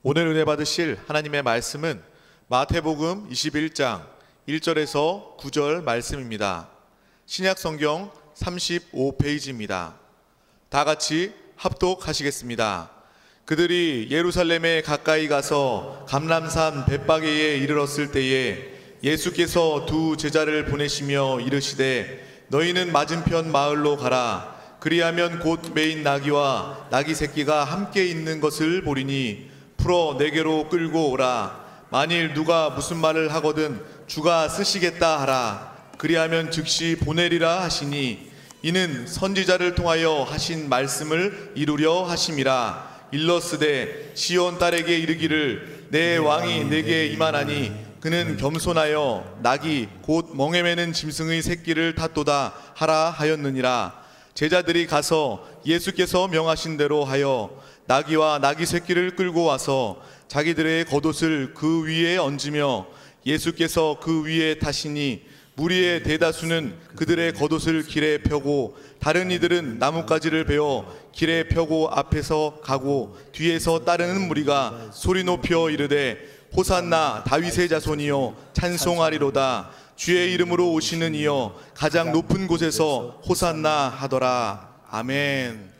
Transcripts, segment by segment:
오늘 은혜 받으실 하나님의 말씀은 마태복음 21장 1절에서 9절 말씀입니다. 신약성경 35페이지입니다. 다 같이 합독하시겠습니다. 그들이 예루살렘에 가까이 가서 감람산 벳바게에 이르렀을 때에 예수께서 두 제자를 보내시며 이르시되 너희는 맞은편 마을로 가라. 그리하면 곧 매인 나귀와 나귀 새끼가 함께 있는 것을 보리니 풀어 내게로 끌고 오라. 만일 누가 무슨 말을 하거든 주가 쓰시겠다 하라. 그리하면 즉시 보내리라 하시니 이는 선지자를 통하여 하신 말씀을 이루려 하심이라. 일러스되 시온 딸에게 이르기를 내 왕이 내게 임하나니 그는 겸손하여 나귀 곧 멍에 매는 짐승의 새끼를 탔도다 하라 하였느니라. 제자들이 가서 예수께서 명하신 대로 하여 나귀와 나귀 새끼를 끌고 와서 자기들의 겉옷을 그 위에 얹으며 예수께서 그 위에 타시니 무리의 대다수는 그들의 겉옷을 길에 펴고 다른 이들은 나뭇가지를 베어 길에 펴고 앞에서 가고 뒤에서 따르는 무리가 소리 높여 이르되 호산나 다윗의 자손이여 찬송하리로다. 주의 이름으로 오시는 이여 가장 높은 곳에서 호산나 하더라. 아멘.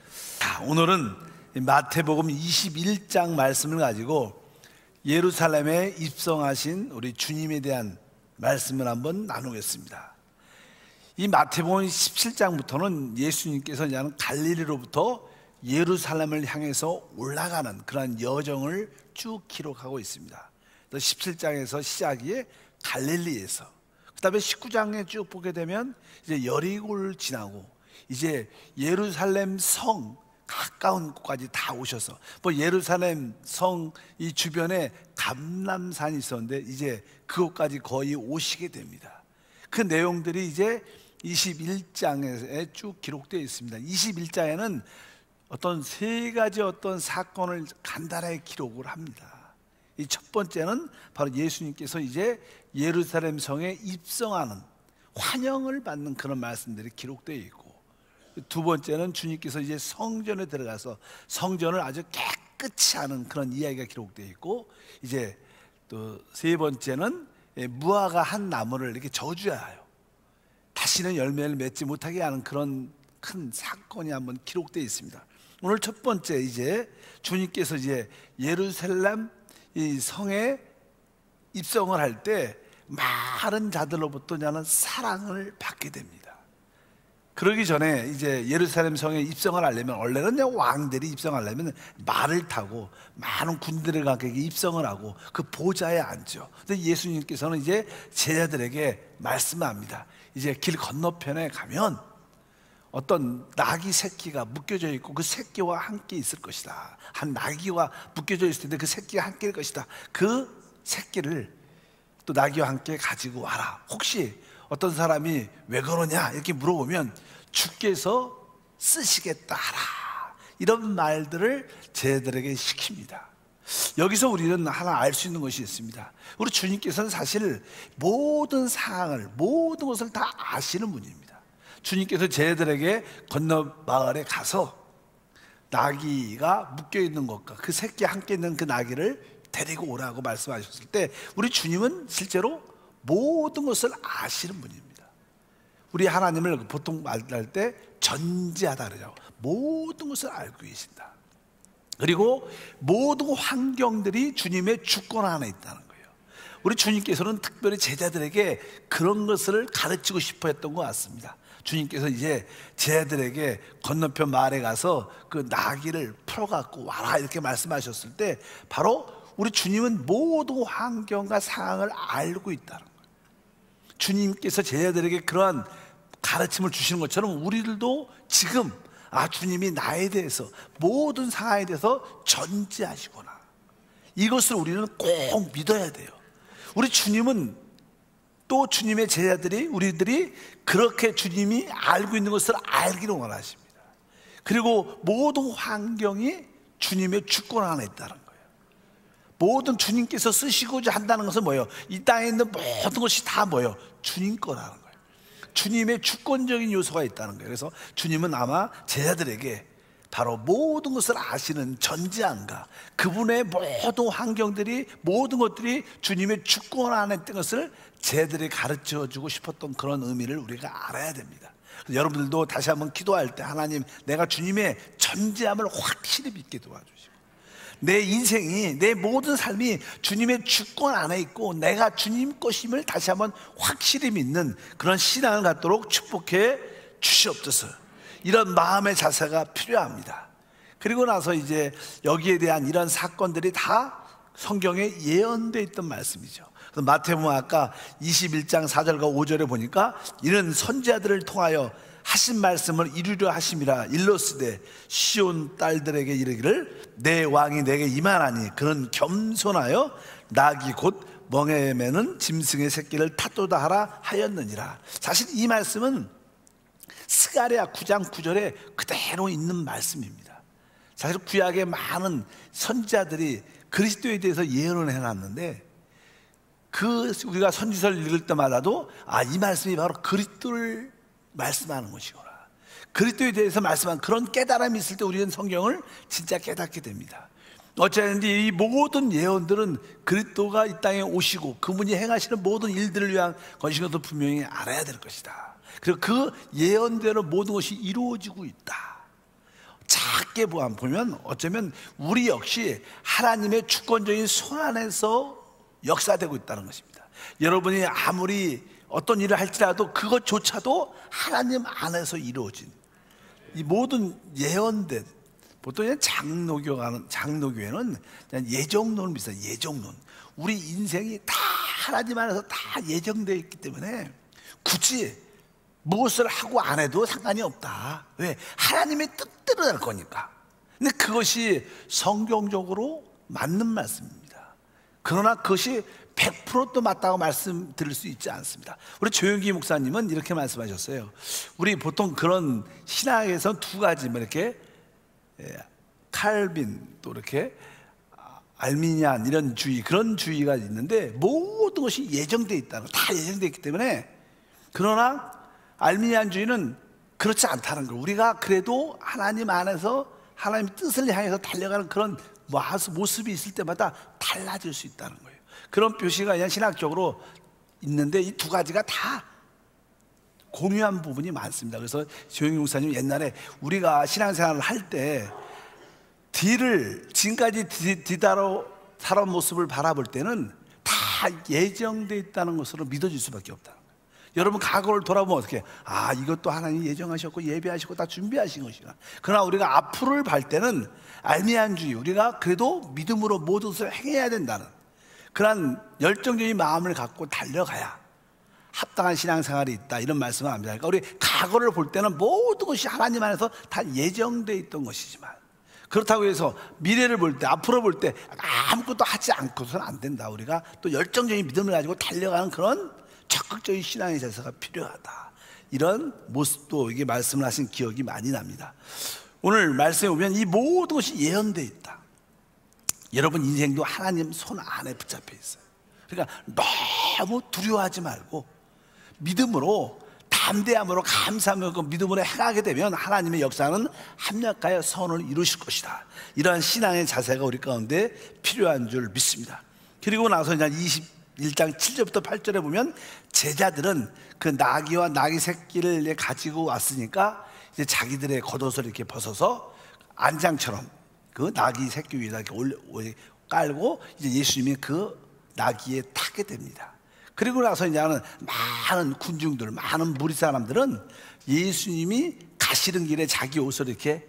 오늘은 마태복음 21장 말씀을 가지고 예루살렘에 입성하신 우리 주님에 대한 말씀을 한번 나누겠습니다. 이 마태복음 17장부터는 예수님께서 갈릴리로부터 예루살렘을 향해서 올라가는 그런 여정을 쭉 기록하고 있습니다. 17장에서 시작이 갈릴리에서, 그 다음에 19장에 쭉 보게 되면 이제 여리고를 지나고 이제 예루살렘 성 가까운 곳까지 다 오셔서, 예루살렘 성 이 주변에 감람산이 있었는데 이제 그곳까지 거의 오시게 됩니다. 그 내용들이 이제 21장에 쭉 기록되어 있습니다. 21장에는 어떤 세 가지 어떤 사건을 간단하게 기록을 합니다. 이 첫 번째는 바로 예수님께서 이제 예루살렘 성에 입성하는, 환영을 받는 그런 말씀들이 기록되어 있고, 두 번째는 주님께서 이제 성전에 들어가서 성전을 아주 깨끗이 하는 그런 이야기가 기록되어 있고, 이제 또 세 번째는 무화과 한 나무를 이렇게 저주하여 다시는 열매를 맺지 못하게 하는 그런 큰 사건이 한번 기록되어 있습니다. 오늘 첫 번째, 이제 주님께서 이제 예루살렘 이 성에 입성을 할 때 많은 자들로부터 나는 사랑을 받게 됩니다. 그러기 전에 이제 예루살렘 성에 입성을 하려면, 원래는 왕들이 입성하려면 말을 타고 많은 군대를 갖게 입성을 하고 그 보좌에 앉죠. 근데 예수님께서는 이제 제자들에게 말씀합니다. 이제 길 건너편에 가면 어떤 나귀 새끼가 묶여져 있고 그 새끼와 함께 있을 것이다. 한 나귀와 묶여져 있을 텐데 그 새끼가 함께 있을 것이다. 그 새끼를 또 나귀와 함께 가지고 와라. 혹시 어떤 사람이 왜 그러냐 이렇게 물어보면 주께서 쓰시겠다 하라. 이런 말들을 제자들에게 시킵니다. 여기서 우리는 하나 알 수 있는 것이 있습니다. 우리 주님께서는 사실 모든 상황을, 모든 것을 다 아시는 분입니다. 주님께서 제자들에게 건너 마을에 가서 나귀가 묶여 있는 것과 그 새끼 함께 있는 그 나귀를 데리고 오라고 말씀하셨을 때, 우리 주님은 실제로 모든 것을 아시는 분입니다. 우리 하나님을 보통 말할 때 전지하다 그러죠. 모든 것을 알고 계신다. 그리고 모든 환경들이 주님의 주권 안에 있다는 거예요. 우리 주님께서는 특별히 제자들에게 그런 것을 가르치고 싶어 했던 것 같습니다. 주님께서 이제 제자들에게 건너편 마을에 가서 그 나귀를 풀어갖고 와라 이렇게 말씀하셨을 때, 바로 우리 주님은 모든 환경과 상황을 알고 있다는 거예요. 주님께서 제자들에게 그러한 가르침을 주시는 것처럼 우리들도 지금 주님이 나에 대해서, 모든 상황에 대해서 전지하시구나, 이것을 우리는 꼭 믿어야 돼요. 우리 주님은 또 주님의 제자들이, 우리들이 그렇게 주님이 알고 있는 것을 알기를 원하십니다. 그리고 모든 환경이 주님의 주권 안에 있다는 거예요. 모든 주님께서 쓰시고자 한다는 것은 뭐예요? 이 땅에 있는 모든 것이 다 뭐예요? 주님 거라는 거예요. 주님의 주권적인 요소가 있다는 거예요. 그래서 주님은 아마 제자들에게 바로 모든 것을 아시는 전지한가, 그분의 모든 환경들이, 모든 것들이 주님의 주권 안에 있던 것을 제들이 가르쳐 주고 싶었던 그런 의미를 우리가 알아야 됩니다. 여러분들도 다시 한번 기도할 때 하나님, 내가 주님의 전지함을 확실히 믿게 도와주시고, 내 인생이, 내 모든 삶이 주님의 주권 안에 있고 내가 주님 것임을 다시 한번 확실히 믿는 그런 신앙을 갖도록 축복해 주시옵소서. 이런 마음의 자세가 필요합니다. 그리고 나서 이제 여기에 대한 이런 사건들이 다 성경에 예언되어 있던 말씀이죠. 마태복음 아까 21장 4절과 5절에 보니까 이는 선지자들을 통하여 하신 말씀을 이루려 하심이라. 일러스되 시온 딸들에게 이르기를 내 왕이 내게 임하나니 그는 겸손하여 낙이 곧 멍에 매는 짐승의 새끼를 탓도다 하라 하였느니라. 사실 이 말씀은 스가랴 9장 9절에 그대로 있는 말씀입니다. 사실 구약의 많은 선지자들이 그리스도에 대해서 예언을 해놨는데, 우리가 선지서를 읽을 때마다도 이 말씀이 바로 그리스도를 말씀하는 것이구나, 그리스도에 대해서 말씀하는 그런 깨달음이 있을 때 우리는 성경을 진짜 깨닫게 됩니다. 어찌됐든지 이 모든 예언들은 그리스도가 이 땅에 오시고 그분이 행하시는 모든 일들을 위한 것인 것을 분명히 알아야 될 것이다. 그리고 그 예언대로 모든 것이 이루어지고 있다. 작게 보면 어쩌면 우리 역시 하나님의 주권적인 손 안에서 역사되고 있다는 것입니다. 여러분이 아무리 어떤 일을 할지라도 그것조차도 하나님 안에서 이루어진 이 모든 예언된, 보통 장로교회는 그냥 예정론을 믿어요. 예정론. 우리 인생이 다 하나님 안에서 다 예정되어 있기 때문에 굳이 무엇을 하고 안 해도 상관이 없다. 왜? 하나님의 뜻대로 될 거니까. 근데 그것이 성경적으로 맞는 말씀입니다. 그러나 그것이 100%또 맞다고 말씀드릴 수 있지 않습니다. 우리 조영기 목사님은 이렇게 말씀하셨어요. 우리 보통 그런 신학에서 두 가지, 이렇게 칼빈, 또 이렇게 알미니안 이런 주의, 그런 주의가 있는데 모든 것이 예정되어 있다는 거, 다 예정되어 있기 때문에. 그러나 알미니안주의는 그렇지 않다는 거, 우리가 그래도 하나님 안에서 하나님 뜻을 향해서 달려가는 그런 모습이 있을 때마다 달라질 수 있다는 거예요. 그런 표시가 그냥 신학적으로 있는데 이 두 가지가 다 공유한 부분이 많습니다. 그래서 조영기 목사님 옛날에 우리가 신앙생활을 할 때 지금까지 뒤따라 살아온 모습을 바라볼 때는 다 예정되어 있다는 것으로 믿어질 수밖에 없다는 거예요. 여러분 과거를 돌아보면 어떻게, 이것도 하나님이 예정하셨고 예비하시고 다 준비하신 것이구나. 그러나 우리가 앞으로를 볼 때는 알미안주의, 우리가 그래도 믿음으로 모든 것을 행해야 된다는 그런 열정적인 마음을 갖고 달려가야 합당한 신앙생활이 있다, 이런 말씀을 합니다. 그러니까 우리 과거를 볼 때는 모든 것이 하나님 안에서 다 예정되어 있던 것이지만, 그렇다고 해서 미래를 볼 때, 앞으로 볼 때 아무것도 하지 않고서는 안 된다. 우리가 또 열정적인 믿음을 가지고 달려가는 그런 적극적인 신앙의 자세가 필요하다. 이런 모습도 이게 말씀을 하신 기억이 많이 납니다. 오늘 말씀에 보면 이 모든 것이 예언되어 있다. 여러분 인생도 하나님 손 안에 붙잡혀 있어요. 그러니까 너무 두려워하지 말고 믿음으로, 담대함으로, 감사함으로 그 믿음으로 행하게 되면 하나님의 역사는 합력하여 선을 이루실 것이다. 이러한 신앙의 자세가 우리 가운데 필요한 줄 믿습니다. 그리고 나서 이제 21장 7절부터 8절에 보면 제자들은 그 나귀와 나귀 새끼를 가지고 왔으니까 이제 자기들의 겉옷을 이렇게 벗어서 안장처럼 그 나귀 새끼 위에다 이렇게 깔고 이제 예수님이 그 나귀에 타게 됩니다. 그리고 나서 이제는 많은 군중들, 많은 무리 사람들은 예수님이 가시는 길에 자기 옷을 이렇게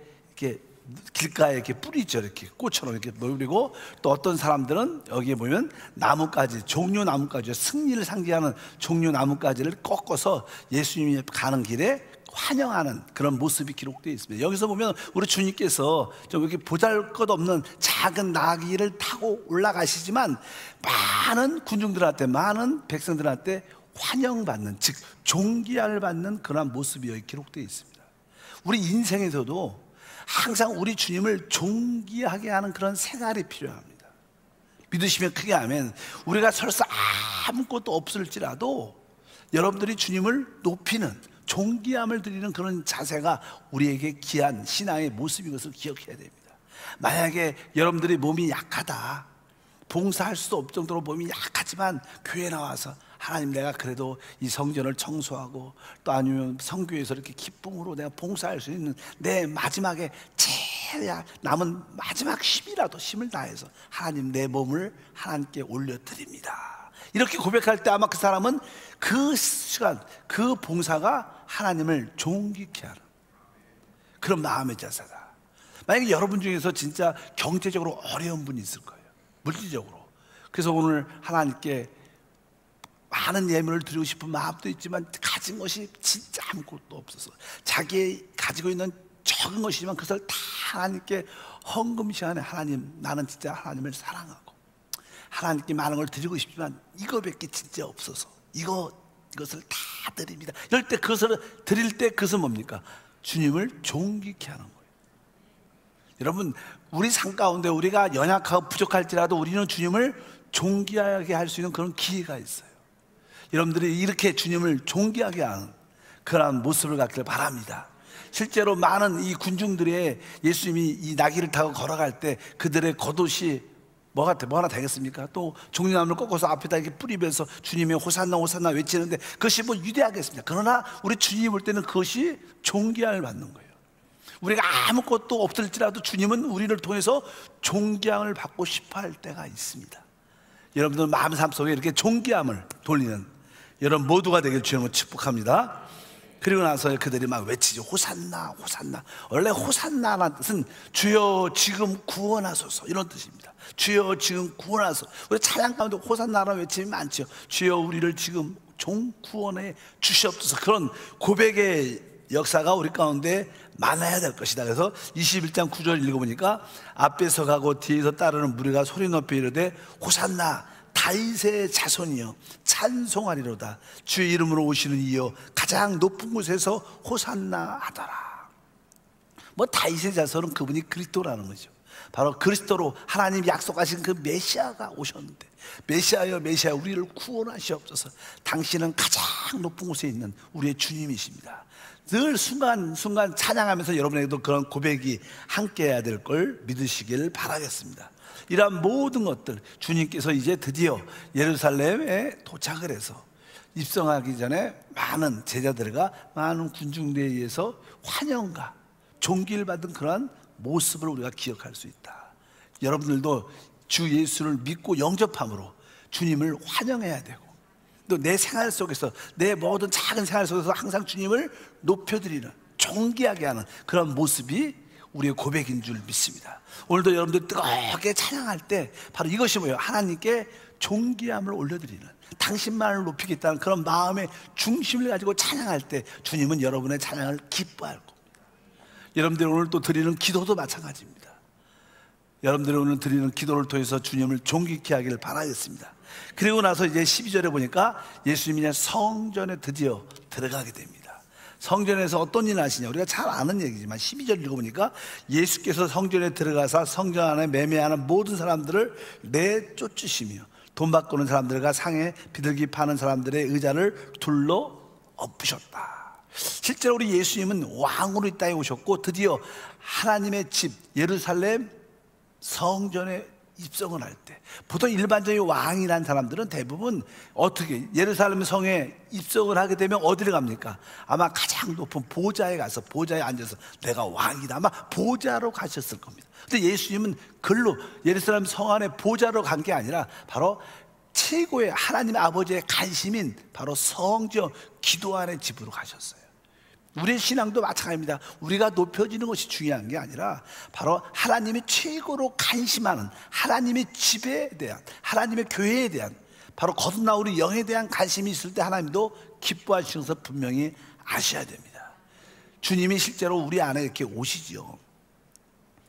길가에 이렇게 뿌리죠. 이렇게 꽃처럼 이렇게 뿌리고, 또 어떤 사람들은 여기에 보면 나뭇가지, 종려 나뭇가지, 승리를 상징하는 종려 나뭇가지를 꺾어서 예수님이 가는 길에 환영하는 그런 모습이 기록되어 있습니다. 여기서 보면 우리 주님께서 좀 이렇게 보잘것없는 작은 나귀를 타고 올라가시지만 많은 군중들한테, 많은 백성들한테 환영받는, 즉 존귀함을 받는 그런 모습이 여기 기록되어 있습니다. 우리 인생에서도 항상 우리 주님을 존귀하게 하는 그런 생활이 필요합니다. 믿으시면 크게 하면, 우리가 설사 아무것도 없을지라도 여러분들이 주님을 높이는, 존귀함을 드리는 그런 자세가 우리에게 귀한 신앙의 모습인 것을 기억해야 됩니다. 만약에 여러분들이 몸이 약하다, 봉사할 수도 없을 정도로 몸이 약하지만 교회 나와서 하나님, 내가 그래도 이 성전을 청소하고 또 아니면 성교에서 이렇게 기쁨으로 내가 봉사할 수 있는 내 마지막에 제일 남은 마지막 힘을 다해서 하나님, 내 몸을 하나님께 올려드립니다, 이렇게 고백할 때 아마 그 사람은 그 시간, 그 봉사가 하나님을 존귀케 하는 그런 마음의 자세다. 만약에 여러분 중에서 진짜 경제적으로 어려운 분이 있을 거예요, 물질적으로. 그래서 오늘 하나님께 많은 예물을 드리고 싶은 마음도 있지만 가진 것이 진짜 아무것도 없어서 자기 가지고 있는 적은 것이지만 그것을 다 하나님께 헌금 시간에, 하나님, 나는 진짜 하나님을 사랑하고 하나님께 많은 걸 드리고 싶지만 이거밖에 진짜 없어서 이것을 다 드립니다. 이럴 때 그것을 드릴 때 그것은 뭡니까? 주님을 존귀케 하는 거예요. 여러분, 우리 삶 가운데 우리가 연약하고 부족할지라도 우리는 주님을 존귀하게 할 수 있는 그런 기회가 있어요. 여러분들이 이렇게 주님을 존귀하게 하는 그런 모습을 갖기를 바랍니다. 실제로 많은 이 군중들의 예수님이 이 나귀를 타고 걸어갈 때 그들의 겉옷이 뭐 하나 되겠습니까? 또 종려나무를 꺾어서 앞에다 이렇게 뿌리면서 주님의 호산나 호산나 외치는데 그것이 뭐 위대하겠습니까? 그러나 우리 주님이 볼 때는 그것이 존귀함을 받는 거예요. 우리가 아무것도 없을지라도 주님은 우리를 통해서 존귀함을 받고 싶어 할 때가 있습니다. 여러분들 마음 삶 속에 이렇게 존귀함을 돌리는 여러분 모두가 되길 주님을 축복합니다. 그리고 나서 그들이 막 외치죠. 호산나 호산나. 원래 호산나라는 뜻은 주여 지금 구원하소서, 이런 뜻입니다. 주여 지금 구원하소서. 우리 찬양 가운데 호산나라는 외침이 많죠. 주여 우리를 지금 종 구원해 주시옵소서. 그런 고백의 역사가 우리 가운데 많아야 될 것이다. 그래서 21장 9절 읽어보니까 앞에서 가고 뒤에서 따르는 무리가 소리 높여 이르되 호산나 다윗의 자손이여 찬송하리로다. 주의 이름으로 오시는 이여 가장 높은 곳에서 호산나 하더라. 뭐 다윗의 자손은 그분이 그리스도라는 거죠. 바로 그리스도로 하나님이 약속하신 그 메시아가 오셨는데, 메시아여 메시아 우리를 구원하시옵소서. 당신은 가장 높은 곳에 있는 우리의 주님이십니다. 늘 순간순간 찬양하면서 여러분에게도 그런 고백이 함께해야 될 걸 믿으시길 바라겠습니다. 이러한 모든 것들, 주님께서 이제 드디어 예루살렘에 도착을 해서 입성하기 전에 많은 제자들과 많은 군중들에 의해서 환영과 존귀를 받은 그러한 모습을 우리가 기억할 수 있다. 여러분들도 주 예수를 믿고 영접함으로 주님을 환영해야 되고, 또 내 생활 속에서, 내 모든 작은 생활 속에서 항상 주님을 높여드리는, 존귀하게 하는 그런 모습이 우리의 고백인 줄 믿습니다. 오늘도 여러분들 뜨겁게 찬양할 때 바로 이것이 뭐예요? 하나님께 존귀함을 올려드리는, 당신만을 높이겠다는 그런 마음의 중심을 가지고 찬양할 때 주님은 여러분의 찬양을 기뻐할 겁니다. 여러분들이 오늘 또 드리는 기도도 마찬가지입니다. 여러분들이 오늘 드리는 기도를 통해서 주님을 존귀케 하기를 바라겠습니다. 그리고 나서 이제 12절에 보니까 예수님이 성전에 드디어 들어가게 됩니다. 성전에서 어떤 일을 하시냐, 우리가 잘 아는 얘기지만 12절 읽어보니까 예수께서 성전에 들어가서 성전 안에 매매하는 모든 사람들을 내쫓으시며 돈 바꾸는 사람들과 상에 비둘기 파는 사람들의 의자를 둘러 엎으셨다. 실제로 우리 예수님은 왕으로 이 땅에 오셨고 드디어 하나님의 집 예루살렘 성전에 입성을 할 때, 보통 일반적인 왕이라는 사람들은 대부분 어떻게 예루살렘 성에 입성을 하게 되면 어디를 갑니까? 아마 가장 높은 보좌에 가서 보좌에 앉아서 내가 왕이다, 아마 보좌로 가셨을 겁니다. 근데 예수님은 글로 예루살렘 성 안에 보좌로 간 게 아니라 바로 최고의 하나님 아버지의 관심인 바로 성전 기도 안의 집으로 가셨어요. 우리의 신앙도 마찬가지입니다. 우리가 높여지는 것이 중요한 게 아니라 바로 하나님이 최고로 관심하는 하나님의 집에 대한, 하나님의 교회에 대한, 바로 거듭나 우리 영에 대한 관심이 있을 때 하나님도 기뻐하시는 것을 분명히 아셔야 됩니다. 주님이 실제로 우리 안에 이렇게 오시죠.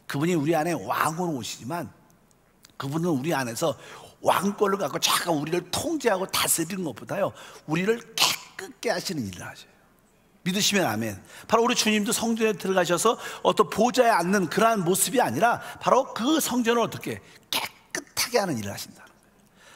그분이 우리 안에 왕으로 오시지만 그분은 우리 안에서 왕권을 갖고 자꾸 우리를 통제하고 다스리는 것보다요, 우리를 깨끗게 하시는 일을 하셔요. 믿으시면 아멘. 바로 우리 주님도 성전에 들어가셔서 어떤 보좌에 앉는 그러한 모습이 아니라 바로 그 성전을 어떻게 깨끗하게 하는 일을 하신다는 거예요.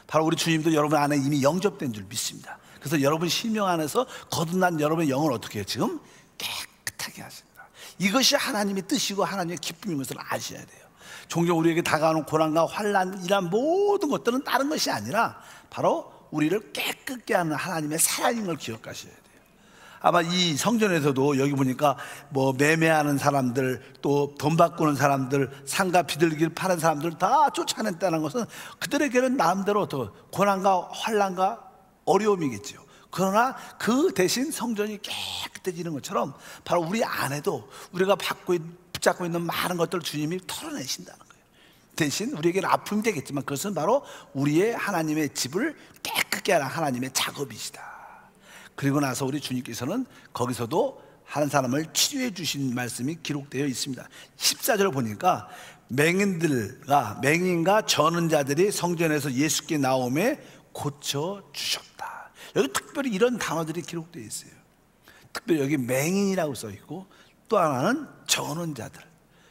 바로 우리 주님도 여러분 안에 이미 영접된 줄 믿습니다. 그래서 여러분 심령 안에서 거듭난 여러분의 영을 어떻게 해요? 지금 깨끗하게 하신다. 이것이 하나님의 뜻이고 하나님의 기쁨인 것을 아셔야 돼요. 종종 우리에게 다가오는 고난과 환난, 이런 모든 것들은 다른 것이 아니라 바로 우리를 깨끗게 하는 하나님의 사랑인 걸 기억하셔야 돼요. 아마 이 성전에서도 여기 보니까 뭐 매매하는 사람들, 또 돈 바꾸는 사람들, 상가 비둘기를 파는 사람들 다 쫓아냈다는 것은 그들에게는 나름대로 또 고난과 환난과 어려움이겠죠. 그러나 그 대신 성전이 깨끗해지는 것처럼 바로 우리 안에도 우리가 붙잡고 있는 많은 것들을 주님이 털어내신다는 거예요. 대신 우리에게는 아픔이 되겠지만 그것은 바로 우리의 하나님의 집을 깨끗게 하는 하나님의 작업이시다. 그리고 나서 우리 주님께서는 거기서도 한 사람을 치료해 주신 말씀이 기록되어 있습니다. 14절 보니까 맹인과 저는 자들이 성전에서 예수께 나오매 고쳐 주셨다. 여기 특별히 이런 단어들이 기록되어 있어요. 특별히 여기 맹인이라고 써 있고 또 하나는 저는 자들.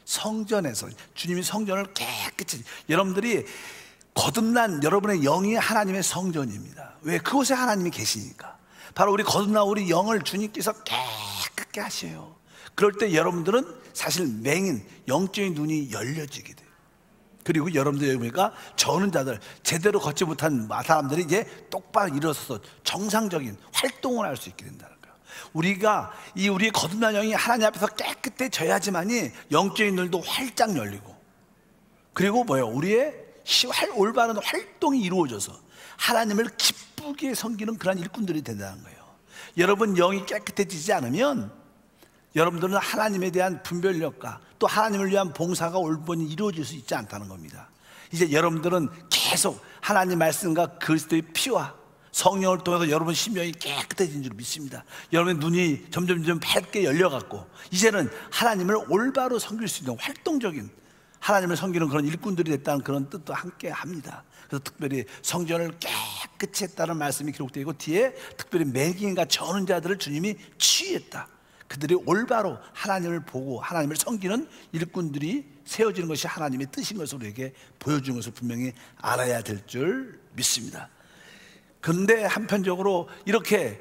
성전에서 주님이 성전을 깨끗이, 여러분들이 거듭난 여러분의 영이 하나님의 성전입니다. 왜? 그곳에 하나님이 계시니까. 바로 우리 거듭난 우리 영을 주님께서 깨끗게 하셔요. 그럴 때 여러분들은 사실 맹인, 영적인 눈이 열려지게 돼요. 그리고 여러분들 여기 보니까 저는 자들, 제대로 걷지 못한 사람들이 이제 똑바로 일어서서 정상적인 활동을 할 수 있게 된다는 거예요. 우리가 우리의 거듭난 영이 하나님 앞에서 깨끗해져야지만이 영적인 눈도 활짝 열리고, 그리고 뭐예요? 우리의 올바른 활동이 이루어져서 하나님을 기쁘게 섬기는 그런 일꾼들이 된다는 거예요. 여러분 영이 깨끗해지지 않으면 여러분들은 하나님에 대한 분별력과 또 하나님을 위한 봉사가 올바르게 이루어질 수 있지 않다는 겁니다. 이제 여러분들은 계속 하나님 말씀과 그리스도의 피와 성령을 통해서 여러분 심령이 깨끗해진 줄 믿습니다. 여러분의 눈이 점점 밝게 열려갖고 이제는 하나님을 올바로 섬길 수 있는 활동적인 하나님을 섬기는 그런 일꾼들이 됐다는 그런 뜻도 함께 합니다. 그래서 특별히 성전을 깨끗이 했다는 말씀이 기록되어 있고 뒤에 특별히 맹인과 저는 자들을 주님이 치유했다. 그들이 올바로 하나님을 보고 하나님을 섬기는 일꾼들이 세워지는 것이 하나님의 뜻인 것을 우리에게 보여주는 것을 분명히 알아야 될 줄 믿습니다. 그런데 한편적으로 이렇게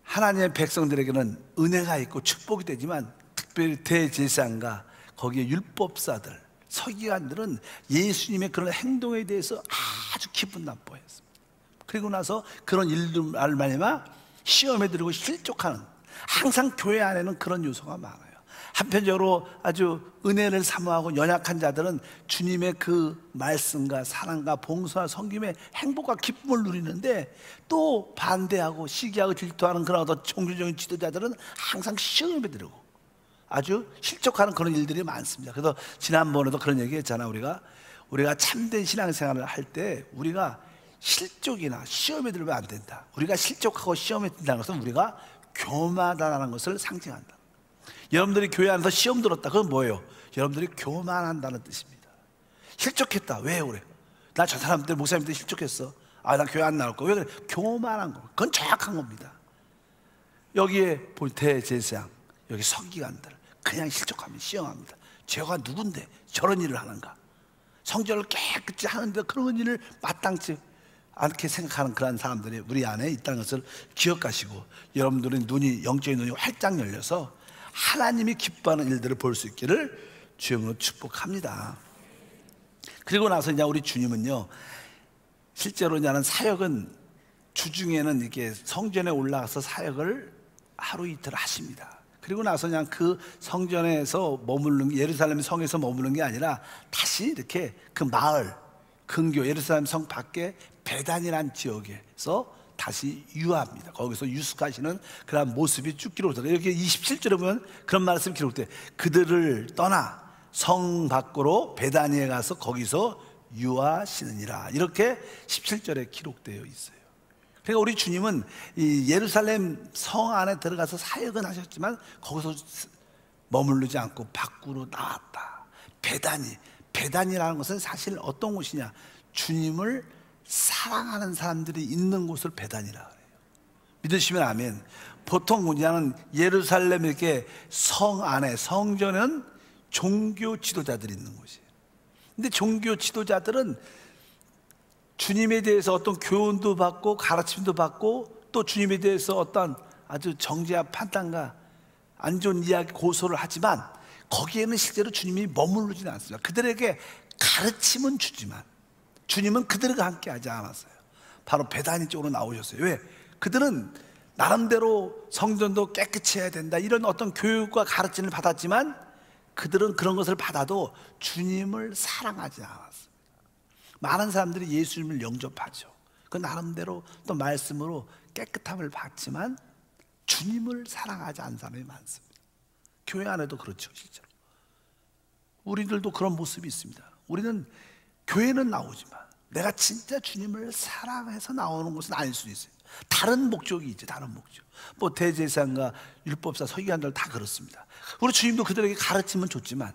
하나님의 백성들에게는 은혜가 있고 축복이 되지만 특별히 대제사장과 거기에 율법사들, 서기관들은 예수님의 그런 행동에 대해서 아주 기분 나빠했습니다. 그리고 나서 그런 일들 말미암아 시험에 들고 실족하는, 항상 교회 안에는 그런 요소가 많아요. 한편적으로 아주 은혜를 사모하고 연약한 자들은 주님의 그 말씀과 사랑과 봉사와 섬김의 행복과 기쁨을 누리는데, 또 반대하고 시기하고 질투하는 그런 어떤 종교적인 지도자들은 항상 시험에 들고 아주 실족하는 그런 일들이 많습니다. 그래서 지난번에도 그런 얘기 했잖아요. 우리가 참된 신앙생활을 할 때 우리가 실족이나 시험에 들면 안 된다. 우리가 실족하고 시험에 든다는 것은 우리가 교만하다는 것을 상징한다. 여러분들이 교회 안에서 시험 들었다. 그건 뭐예요? 여러분들이 교만한다는 뜻입니다. 실족했다. 왜 그래? 나 저 사람들 목사님들 실족했어. 나 교회 안 나올 거. 왜 그래? 교만한 거. 그건 정확한 겁니다. 여기에 볼 대제사장, 여기 서기관들 그냥 실족하면 시험합니다. 죄가 누군데 저런 일을 하는가? 성전을 깨끗이 하는데 그런 일을 마땅치 않게 생각하는 그런 사람들이 우리 안에 있다는 것을 기억하시고, 여러분들의 눈이, 영적인 눈이 활짝 열려서 하나님이 기뻐하는 일들을 볼 수 있기를 주님으로 축복합니다. 그리고 나서 이제 우리 주님은요, 실제로 이제는 사역은 주중에는 이렇게 성전에 올라가서 사역을 하루 이틀 하십니다. 그리고 나서 그냥 그 성전에서 머무르는 게, 예루살렘 성에서 머무르는 게 아니라 다시 이렇게 그 마을, 근교 예루살렘 성 밖에 베단이라는 지역에서 다시 유합니다. 거기서 유숙하시는 그런 모습이 쭉 기록돼요. 이렇게 27절에 보면 그런 말씀이 기록돼요. 그들을 떠나 성 밖으로 베다니에 가서 거기서 유하시느니라. 이렇게 17절에 기록되어 있어요. 그러니까 우리 주님은 이 예루살렘 성 안에 들어가서 사역은 하셨지만 거기서 머무르지 않고 밖으로 나왔다. 베다니라는 것은 사실 어떤 곳이냐? 주님을 사랑하는 사람들이 있는 곳을 베단이라 그래요. 믿으시면 아멘. 보통 우리는 예루살렘 이렇게 성 안에, 성전은 종교 지도자들이 있는 곳이에요. 근데 종교 지도자들은 주님에 대해서 어떤 교훈도 받고 가르침도 받고 또 주님에 대해서 어떤 아주 정죄와 판단과 안 좋은 이야기 고소를 하지만 거기에는 실제로 주님이 머무르지는 않습니다. 그들에게 가르침은 주지만 주님은 그들과 함께 하지 않았어요. 바로 베다니 쪽으로 나오셨어요. 왜? 그들은 나름대로 성전도 깨끗이 해야 된다 이런 어떤 교육과 가르침을 받았지만 그들은 그런 것을 받아도 주님을 사랑하지 않았습니다. 많은 사람들이 예수님을 영접하죠. 그 나름대로 또 말씀으로 깨끗함을 받지만 주님을 사랑하지 않는 사람이 많습니다. 교회 안에도 그렇죠, 실제로. 우리들도 그런 모습이 있습니다. 우리는 교회는 나오지만 내가 진짜 주님을 사랑해서 나오는 것은 아닐 수도 있어요. 다른 목적이 있죠, 다른 목적. 뭐 대제사장과 율법사, 서기관들 다 그렇습니다. 우리 주님도 그들에게 가르침은 줬지만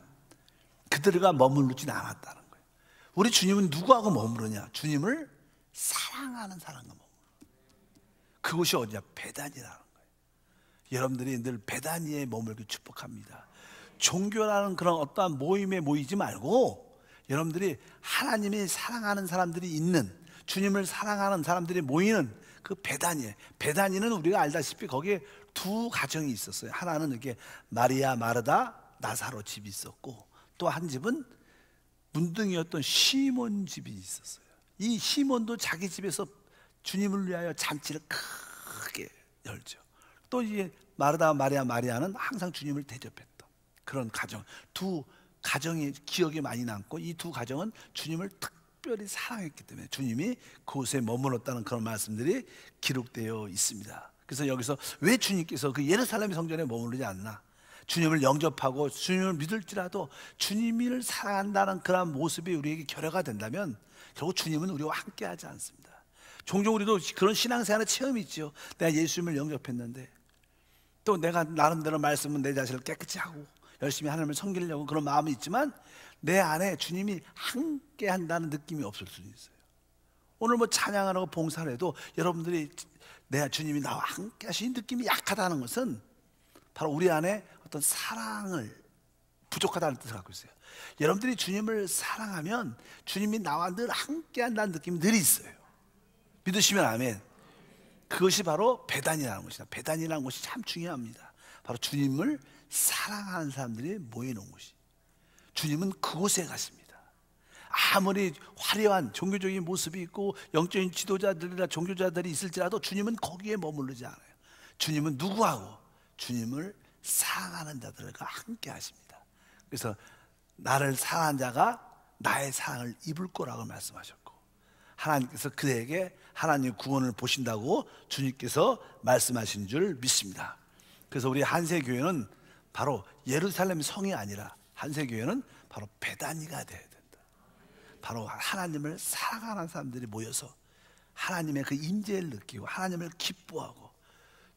그들과 머무르지는 않았다는 거예요. 우리 주님은 누구하고 머무르냐? 주님을 사랑하는 사람과 머무르. 그곳이 어디냐? 베다니라는 거예요. 여러분들이 늘 베다니에 머물기 축복합니다. 종교라는 그런 어떠한 모임에 모이지 말고 여러분들이 하나님이 사랑하는 사람들이 있는, 주님을 사랑하는 사람들이 모이는 그 베다니에, 베다니는 우리가 알다시피 거기에 두 가정이 있었어요. 하나는 이렇게 마리아, 마르다, 나사로 집이 있었고 또 한 집은 문둥이였던 시몬 집이 있었어요. 이 시몬도 자기 집에서 주님을 위하여 잔치를 크게 열죠. 또 이제 마르다, 마리아는 항상 주님을 대접했던 그런 가정. 두 가정이 기억에 많이 남고 이 두 가정은 주님을 특별히 사랑했기 때문에 주님이 그곳에 머물렀다는 그런 말씀들이 기록되어 있습니다. 그래서 여기서 왜 주님께서 그 예루살렘 성전에 머무르지 않나? 주님을 영접하고 주님을 믿을지라도 주님을 사랑한다는 그런 모습이 우리에게 결여가 된다면 결국 주님은 우리와 함께 하지 않습니다. 종종 우리도 그런 신앙생활의 체험이 있죠. 내가 예수님을 영접했는데 또 내가 나름대로 말씀은 내 자신을 깨끗이 하고 열심히 하나님을 섬기려고 그런 마음이 있지만 내 안에 주님이 함께 한다는 느낌이 없을 수도 있어요. 오늘 뭐 찬양하고 봉사를 해도 여러분들이 내 주님이 나와 함께 하시는 느낌이 약하다는 것은 바로 우리 안에 어떤 사랑을 부족하다는 뜻을 갖고 있어요. 여러분들이 주님을 사랑하면 주님이 나와 늘 함께 한다는 느낌이 늘 있어요. 믿으시면 아멘. 그것이 바로 베단이라는 것이다. 베단이라는 것이 참 중요합니다. 바로 주님을 사랑하는 사람들이 모이는 곳이. 주님은 그곳에 가십니다. 아무리 화려한 종교적인 모습이 있고 영적인 지도자들이나 종교자들이 있을지라도 주님은 거기에 머무르지 않아요. 주님은 누구하고? 주님을 사랑하는 자들과 함께 하십니다. 그래서 나를 사랑한 자가 나의 사랑을 입을 거라고 말씀하셨고 하나님께서 그에게 하나님의 구원을 보신다고 주님께서 말씀하신 줄 믿습니다. 그래서 우리 한세교회는 바로 예루살렘 성이 아니라 한세교회는 바로 베다니가 되어야 된다. 바로 하나님을 사랑하는 사람들이 모여서 하나님의 그 임재를 느끼고 하나님을 기뻐하고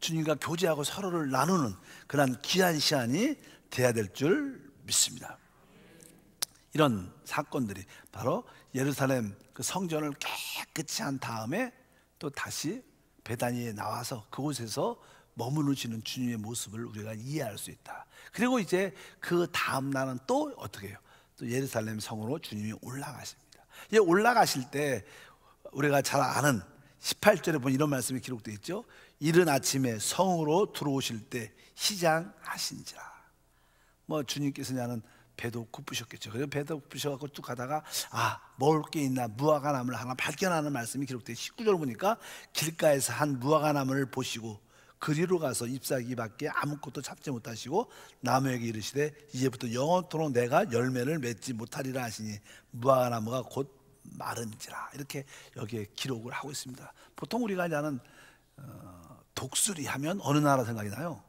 주님과 교제하고 서로를 나누는 그런 귀한 시간이 되어야 될 줄 믿습니다. 이런 사건들이 바로 예루살렘 그 성전을 깨끗이 한 다음에 또 다시 베다니에 나와서 그곳에서 머무르시는 주님의 모습을 우리가 이해할 수 있다. 그리고 이제 그 다음 날은 또 어떻게 해요? 또 예루살렘 성으로 주님이 올라가십니다. 이 올라가실 때 우리가 잘 아는 18절에 보면 이런 말씀이 기록되어 있죠. 이른 아침에 성으로 들어오실 때 시장하신지라. 뭐 주님께서는 배도 고프셨겠죠. 그래서 배도 고프셔갖고 쭉 가다가 먹을 게 있나 무화과 나무를 하나 발견하는 말씀이 기록되어 19절 보니까 길가에서 한 무화과 나무를 보시고 그리로 가서 잎사귀밖에 아무것도 잡지 못하시고 나무에게 이르시되 이제부터 영원토록 내가 열매를 맺지 못하리라 하시니 무화과 나무가 곧 마른지라. 이렇게 여기에 기록을 하고 있습니다. 보통 우리가 아는 독수리 하면 어느 나라 생각이 나요?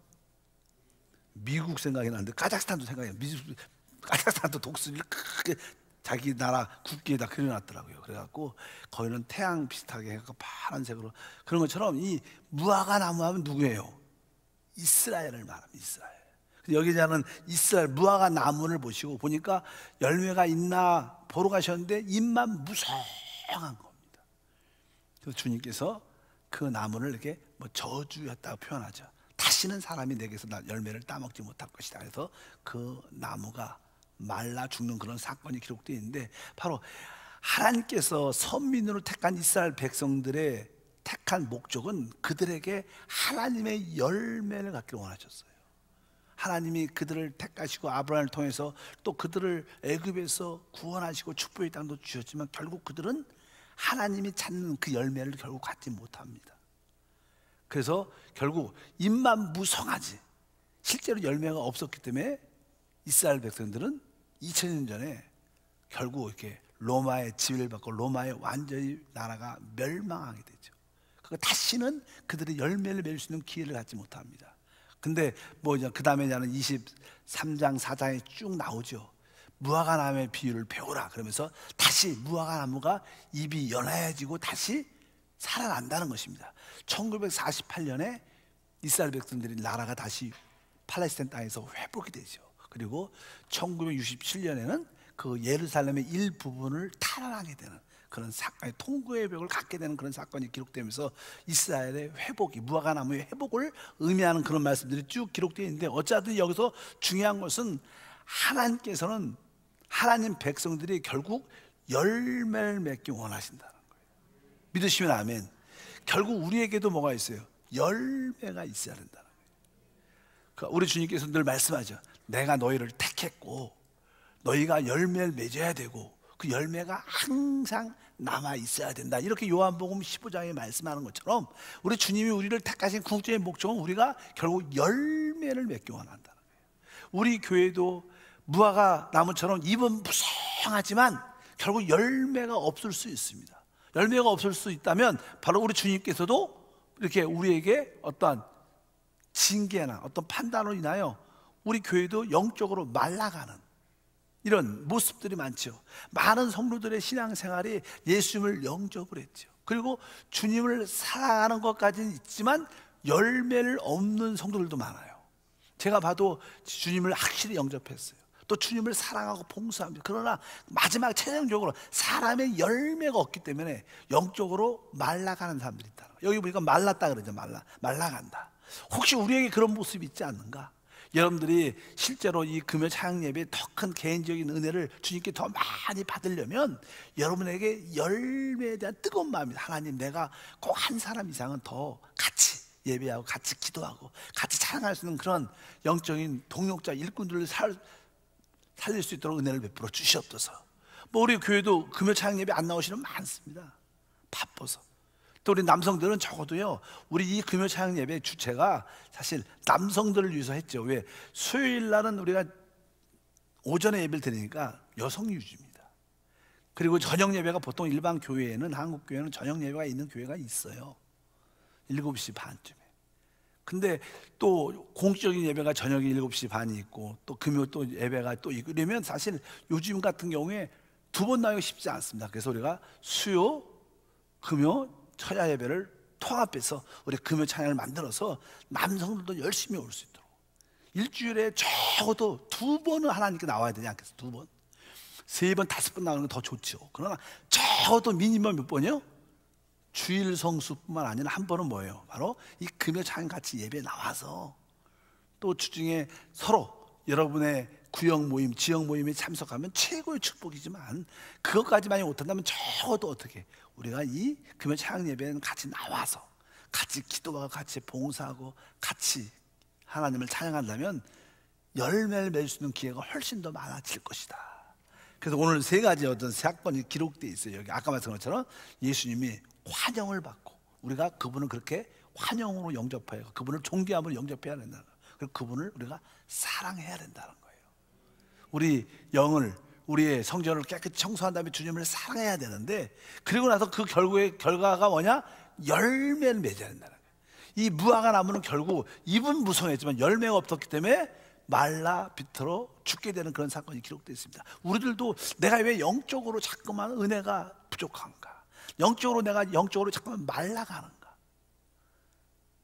미국 생각이 나는데 카자흐스탄도 생각이 나요. 카자흐스탄도 독수리를 크게 자기 나라 국기에다 그려놨더라고요. 그래갖고 거기는 태양 비슷하게 해갖고 파란색으로 그런 것처럼 이 무화과 나무 하면 누구예요? 이스라엘을 말합니다. 이스라엘. 여기자는 이스라엘 무화과 나무를 보시고 보니까 열매가 있나 보러 가셨는데 잎만 무성한 겁니다. 그래서 주님께서 그 나무를 이렇게 뭐 저주였다고 표현하죠. 다시는 사람이 내게서 열매를 따먹지 못할 것이다. 그래서 그 나무가 말라 죽는 그런 사건이 기록되어 있는데 바로 하나님께서 선민으로 택한 이스라엘 백성들의 택한 목적은 그들에게 하나님의 열매를 갖기를 원하셨어요. 하나님이 그들을 택하시고 아브라함을 통해서 또 그들을 애굽에서 구원하시고 축복의 땅도 주셨지만 결국 그들은 하나님이 찾는 그 열매를 결국 갖지 못합니다. 그래서 결국 입만 무성하지 실제로 열매가 없었기 때문에 이스라엘 백성들은 2000년 전에 결국 이렇게 로마의 지배를 받고 로마의 완전히 나라가 멸망하게 되죠. 그 다시는 그들의 열매를 맺을 수 있는 기회를 갖지 못합니다. 근데 그 다음에 나는 23장 4장에 쭉 나오죠. 무화과나무의 비유를 배우라 그러면서 다시 무화과나무가 잎이 연해지고 다시 살아난다는 것입니다. 1948년에 이스라엘 백성들이 나라가 다시 팔레스타인 땅에서 회복이 되죠. 그리고 1967년에는 그 예루살렘의 일부분을 탈환하게 되는 그런 사건이 통고의 벽을 갖게 되는 그런 사건이 기록되면서 이스라엘의 회복이 무화과나무의 회복을 의미하는 그런 말씀들이 쭉 기록되어 있는데 어쨌든 여기서 중요한 것은 하나님께서는 하나님 백성들이 결국 열매를 맺기 원하신다는 거예요. 믿으시면 아멘. 결국 우리에게도 뭐가 있어요? 열매가 있어야 된다는 거예요. 우리 주님께서 늘 말씀하죠. 내가 너희를 택했고 너희가 열매를 맺어야 되고 그 열매가 항상 남아 있어야 된다. 이렇게 요한복음 15장에 말씀하는 것처럼 우리 주님이 우리를 택하신 궁극적인 목적은 우리가 결국 열매를 맺기 원한다는 거예요. 우리 교회도 무화과 나무처럼 잎은 무성하지만 결국 열매가 없을 수 있습니다. 열매가 없을 수 있다면 바로 우리 주님께서도 이렇게 우리에게 어떠한 징계나 어떤 판단으로 인하여 우리 교회도 영적으로 말라가는 이런 모습들이 많죠. 많은 성도들의 신앙생활이 예수님을 영접을 했죠. 그리고 주님을 사랑하는 것까지는 있지만 열매를 없는 성도들도 많아요. 제가 봐도 주님을 확실히 영접했어요. 또 주님을 사랑하고 봉사합니다. 그러나 마지막 최종적으로 사람의 열매가 없기 때문에 영적으로 말라가는 사람들이 있다. 여기 보니까 말랐다 그러죠. 말라간다. 혹시 우리에게 그런 모습이 있지 않는가? 여러분들이 실제로 이 금요 찬양 예배에 더 큰 개인적인 은혜를 주님께 더 많이 받으려면 여러분에게 열매에 대한 뜨거운 마음입니다. 하나님, 내가 꼭 한 사람 이상은 더 같이 예배하고 같이 기도하고 같이 찬양할 수 있는 그런 영적인 동역자 일꾼들을 살릴 수 있도록 은혜를 베풀어 주시옵소서. 우리 교회도 금요 찬양 예배 안 나오시는 분 많습니다. 바빠서. 또 우리 남성들은 적어도요, 우리 이 금요 찬양 예배 주체가 사실 남성들을 위해서 했죠. 왜? 수요일 날은 우리가 오전에 예배를 드리니까 여성 위주입니다. 그리고 저녁 예배가 보통 일반 교회에는, 한국 교회는 저녁 예배가 있는 교회가 있어요. 7시 반쯤에. 근데 또 공적인 예배가 저녁에 7시 반이 있고 또 금요 또 예배가 또 있고 이러면 사실 요즘 같은 경우에 두 번 나오기 쉽지 않습니다. 그래서 우리가 수요, 금요, 철야 예배를 통합해서 우리 금요 찬양을 만들어서 남성들도 열심히 올 수 있도록 일주일에 적어도 2번은 하나님께 나와야 되지 않겠어요? 2번, 3번, 5번 나오는 게 더 좋죠. 그러나 적어도 미니멈 몇 번이요? 주일 성수뿐만 아니라 한 번은 뭐예요? 바로 이 금요 찬양 같이 예배에 나와서 또 주중에 서로 여러분의 구역 모임, 지역 모임에 참석하면 최고의 축복이지만 그것까지만이 못한다면 적어도 어떻게 우리가 이 금요 찬양 예배는 같이 나와서 같이 기도하고 같이 봉사하고 같이 하나님을 찬양한다면 열매를 맺을 수 있는 기회가 훨씬 더 많아질 것이다. 그래서 오늘 3가지 어떤 사건이 기록되어 있어요. 여기 아까 말씀한 것처럼 예수님이 환영을 받고 우리가 그분을 그렇게 환영으로 영접해야, 그분을 존귀함으로 영접해야 된다는 거예요. 그리고 그분을 우리가 사랑해야 된다는 거예요. 우리 영을, 우리의 성전을 깨끗이 청소한 다음에 주님을 사랑해야 되는데, 그리고 나서 그 결과가 뭐냐? 열매를 맺어야 된다는 거예요. 이 무화과 나무는 결국 잎은 무성했지만 열매가 없었기 때문에 말라 비틀어 죽게 되는 그런 사건이 기록되어 있습니다. 우리들도 내가 왜 영적으로 자꾸만 은혜가 부족한가? 영적으로 내가 영적으로 자꾸만 말라가는가?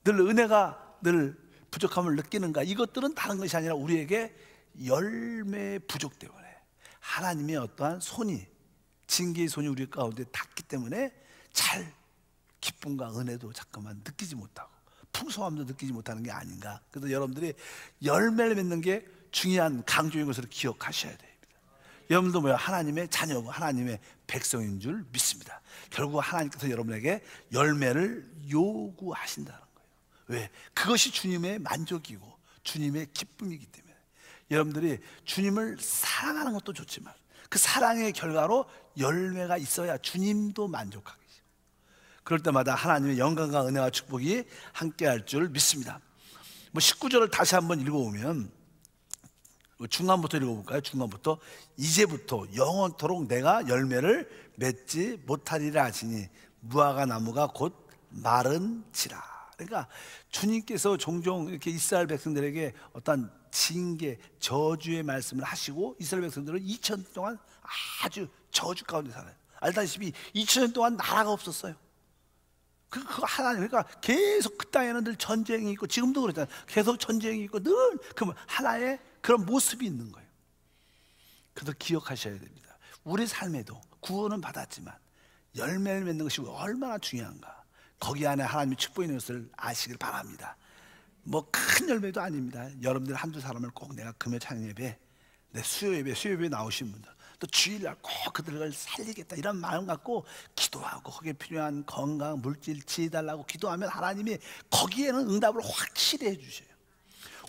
늘 은혜가 늘 부족함을 느끼는가? 이것들은 다른 것이 아니라 우리에게 열매의 부족 때문에 하나님의 어떠한 손이, 징계의 손이 우리 가운데 닿기 때문에 잘 기쁨과 은혜도 잠깐만 느끼지 못하고 풍성함도 느끼지 못하는 게 아닌가. 그래서 여러분들이 열매를 맺는 게 중요한 강조인 것을 기억하셔야 됩니다. 여러분도 뭐야? 하나님의 자녀고 하나님의 백성인 줄 믿습니다. 결국 하나님께서 여러분에게 열매를 요구하신다는 거예요. 왜? 그것이 주님의 만족이고 주님의 기쁨이기 때문에. 여러분들이 주님을 사랑하는 것도 좋지만 그 사랑의 결과로 열매가 있어야 주님도 만족하게 되죠. 그럴 때마다 하나님의 영광과 은혜와 축복이 함께할 줄 믿습니다. 19절을 다시 한번 읽어보면, 중간부터 읽어볼까요? 중간부터. 이제부터 영원토록 내가 열매를 맺지 못하리라 하시니 무화과 나무가 곧 마른지라. 그러니까 주님께서 종종 이렇게 이스라엘 백성들에게 어떤 징계, 저주의 말씀을 하시고 이스라엘 백성들은 2000년 동안 아주 저주 가운데 살아요. 알다시피 2000년 동안 나라가 없었어요. 그 하나님, 그러니까 계속 그 땅에는 늘 전쟁이 있고, 지금도 그렇잖아요. 계속 전쟁이 있고 늘 그 하나의 그런 모습이 있는 거예요. 그래서 기억하셔야 됩니다. 우리 삶에도 구원은 받았지만 열매를 맺는 것이 얼마나 중요한가, 거기 안에 하나님의 축복이 있는 것을 아시길 바랍니다. 뭐 큰 열매도 아닙니다. 여러분들 한두 사람을 꼭 내가 금요 찬양 예배, 내 수요 예배 나오신 분들, 또 주일날 꼭 그들을 살리겠다 이런 마음 갖고 기도하고 거기에 필요한 건강, 물질 지어달라고 기도하면 하나님이 거기에는 응답을 확실히 해주셔요.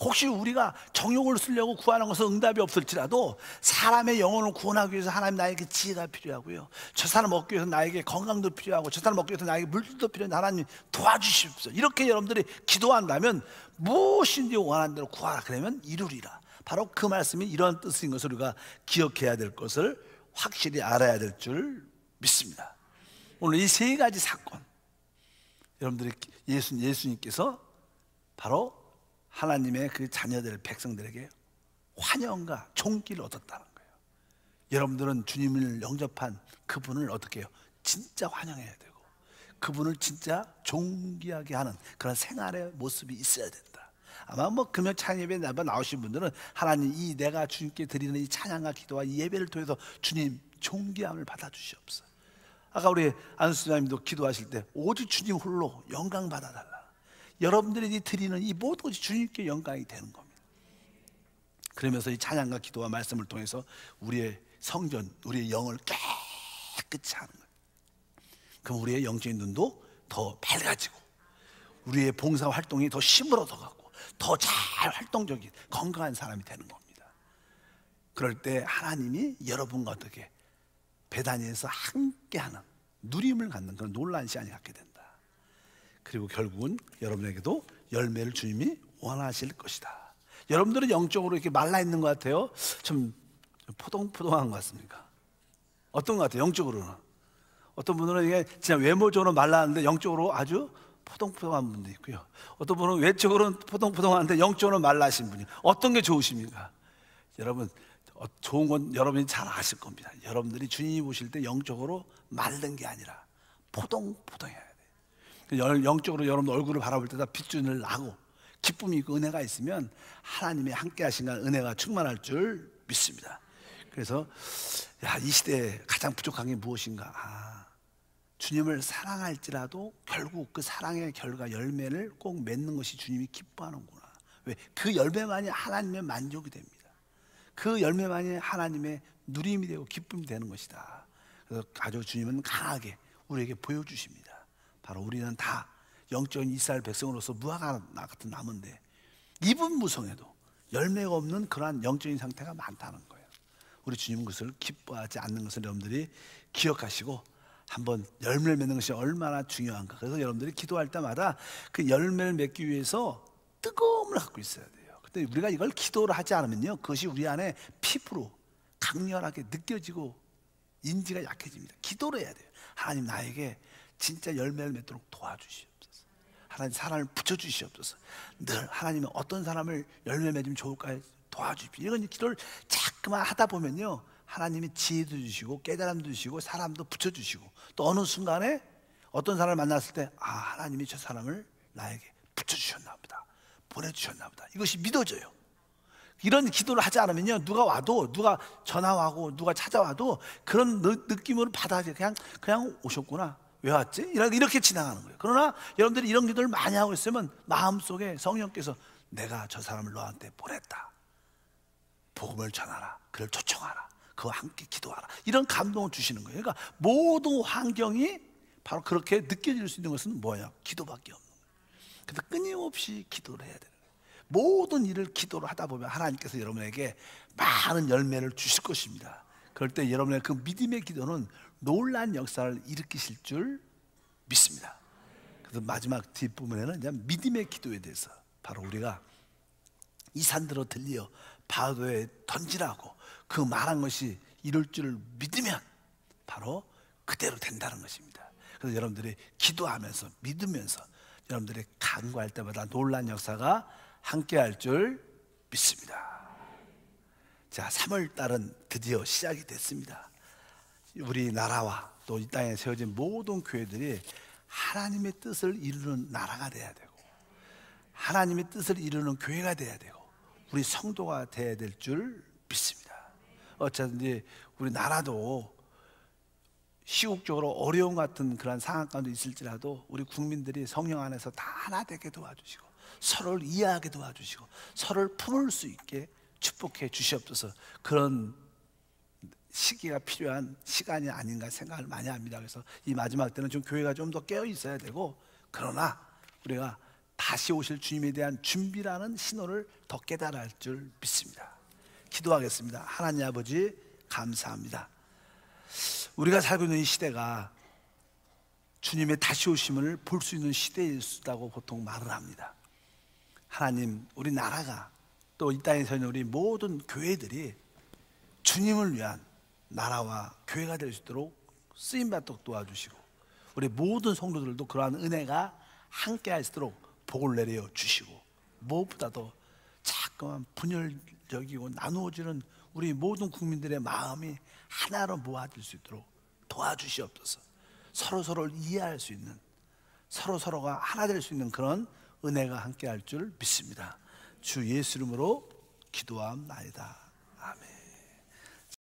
혹시 우리가 정욕을 쓰려고 구하는 것은 응답이 없을지라도 사람의 영혼을 구원하기 위해서 하나님 나에게 지혜가 필요하고요, 저 사람 얻기 위해서 나에게 건강도 필요하고 저 사람 얻기 위해서 나에게 물질도 필요한데 하나님 도와주십시오. 이렇게 여러분들이 기도한다면 무엇인지 원하는 대로 구하라 그러면 이루리라. 바로 그 말씀이 이런 뜻인 것을 우리가 기억해야 될 것을 확실히 알아야 될 줄 믿습니다. 오늘 이 세 가지 사건, 여러분들이 예수님께서 바로 하나님의 그 자녀들, 백성들에게 환영과 존귀를 얻었다는 거예요. 여러분들은 주님을 영접한 그분을 어떻게 해요? 진짜 환영해야 되고 그분을 진짜 존귀하게 하는 그런 생활의 모습이 있어야 된다. 아마 뭐 금요 찬양 예배에 나오신 분들은 하나님, 이 내가 주님께 드리는 이 찬양과 기도와 이 예배를 통해서 주님 존귀함을 받아주시옵소서. 아까 우리 안수장님도 기도하실 때 오직 주님 홀로 영광 받아달라. 여러분들이 드리는 이 모든 것이 주님께 영광이 되는 겁니다. 그러면서 이 찬양과 기도와 말씀을 통해서 우리의 성전, 우리의 영을 깨끗이 하는 거예요. 그럼 우리의 영적인 눈도 더 밝아지고 우리의 봉사 활동이 더 힘을 얻어가고 더 잘 활동적인 건강한 사람이 되는 겁니다. 그럴 때 하나님이 여러분과 어떻게 베다니에서 함께하는 누림을 갖는 그런 놀라운 시간이 갖게 된다. 그리고 결국은 여러분에게도 열매를 주님이 원하실 것이다. 여러분들은 영적으로 이렇게 말라 있는 것 같아요? 좀 포동포동한 것 같습니까? 어떤 것 같아요? 영적으로는 어떤 분들은 이게 진짜 외모적으로 말랐는데 영적으로 아주 포동포동한 분도 있고요, 어떤 분은 외적으로는 포동포동한데 영적으로는 말라신 분이, 어떤 게 좋으십니까? 여러분, 좋은 건 여러분이 잘 아실 겁니다. 여러분들이 주님이 보실 때 영적으로 마른 게 아니라 포동포동해야 돼요. 영적으로 여러분 얼굴을 바라볼 때다 핏줄을 나고 기쁨이 있고 은혜가 있으면 하나님의 함께 하신 은혜가 충만할 줄 믿습니다. 그래서 이 시대에 가장 부족한 게 무엇인가? 주님을 사랑할지라도 결국 그 사랑의 결과 열매를 꼭 맺는 것이 주님이 기뻐하는구나. 왜? 그 열매만이 하나님의 만족이 됩니다. 그 열매만이 하나님의 누림이 되고 기쁨이 되는 것이다. 그래서 아주 주님은 강하게 우리에게 보여주십니다. 바로 우리는 다 영적인 이스라엘 백성으로서 무화과 같은 나무인데 잎은 무성해도 열매가 없는 그러한 영적인 상태가 많다는 거예요. 우리 주님은 그것을 기뻐하지 않는 것을 여러분들이 기억하시고 한번 열매를 맺는 것이 얼마나 중요한가. 그래서 여러분들이 기도할 때마다 그 열매를 맺기 위해서 뜨거움을 갖고 있어야 돼요. 근데 우리가 이걸 기도를 하지 않으면요, 그것이 우리 안에 피부로 강렬하게 느껴지고 인지가 약해집니다. 기도를 해야 돼요. 하나님, 나에게 진짜 열매를 맺도록 도와주시옵소서. 하나님, 사람을 붙여주시옵소서. 늘 하나님은 어떤 사람을 열매 맺으면 좋을까요? 도와주십시오. 이런 기도를 자꾸만 하다 보면요, 하나님이 지혜도 주시고 깨달음도 주시고 사람도 붙여주시고, 또 어느 순간에 어떤 사람을 만났을 때 하나님이 저 사람을 나에게 붙여주셨나 보다, 보내주셨나 보다, 이것이 믿어져요. 이런 기도를 하지 않으면요, 누가 와도, 누가 전화 와고 누가 찾아와도 그런 느낌으로 받아들여. 그냥 오셨구나, 왜 왔지? 이렇게 지나가는 거예요. 그러나 여러분들이 이런 기도를 많이 하고 있으면 마음속에 성령께서 내가 저 사람을 너한테 보냈다, 복음을 전하라, 그를 초청하라, 그와 함께 기도하라. 이런 감동을 주시는 거예요. 그러니까 모든 환경이 바로 그렇게 느껴질 수 있는 것은 뭐예요? 기도밖에 없는 거예요. 그래서 끊임없이 기도를 해야 되는 거예요. 모든 일을 기도를 하다 보면 하나님께서 여러분에게 많은 열매를 주실 것입니다. 그럴 때 여러분의 그 믿음의 기도는 놀라운 역사를 일으키실 줄 믿습니다. 그래서 마지막 뒷부분에는 이제 믿음의 기도에 대해서 바로 우리가 이 산들어 들리어 바다에 던지라고 그 말한 것이 이룰 줄 믿으면 바로 그대로 된다는 것입니다. 그래서 여러분들이 기도하면서 믿으면서 여러분들이 간구할 때마다 놀라운 역사가 함께할 줄 믿습니다. 자, 3월 달은 드디어 시작이 됐습니다. 우리나라와 또 이 땅에 세워진 모든 교회들이 하나님의 뜻을 이루는 나라가 돼야 되고 하나님의 뜻을 이루는 교회가 돼야 되고 우리 성도가 돼야 될 줄 믿습니다. 어쩌든지 우리나라도 시국적으로 어려움 같은 그런 상황 가운데 있을지라도 우리 국민들이 성령 안에서 다 하나 되게 도와주시고 서로를 이해하게 도와주시고 서로를 품을 수 있게 축복해 주시옵소서. 그런 시기가 필요한 시간이 아닌가 생각을 많이 합니다. 그래서 이 마지막 때는 좀 교회가 좀 더 깨어 있어야 되고, 그러나 우리가 다시 오실 주님에 대한 준비라는 신호를 더 깨달아야 할 줄 믿습니다. 기도하겠습니다. 하나님 아버지 감사합니다. 우리가 살고 있는 이 시대가 주님의 다시 오심을 볼 수 있는 시대이다고 보통 말을 합니다. 하나님, 우리 나라가 또 이 땅에 있는 우리 모든 교회들이 주님을 위한 나라와 교회가 될 수 있도록 쓰임받도록 도와주시고 우리 모든 성도들도 그러한 은혜가 함께 할 수 있도록 복을 내려 주시고 무엇보다도 자꾸만 분열적이고 나누어지는 우리 모든 국민들의 마음이 하나로 모아질 수 있도록 도와주시옵소서. 서로서로를 이해할 수 있는, 서로서로가 하나 될 수 있는 그런 은혜가 함께 할 줄 믿습니다. 주 예수 이름으로 기도함나이다.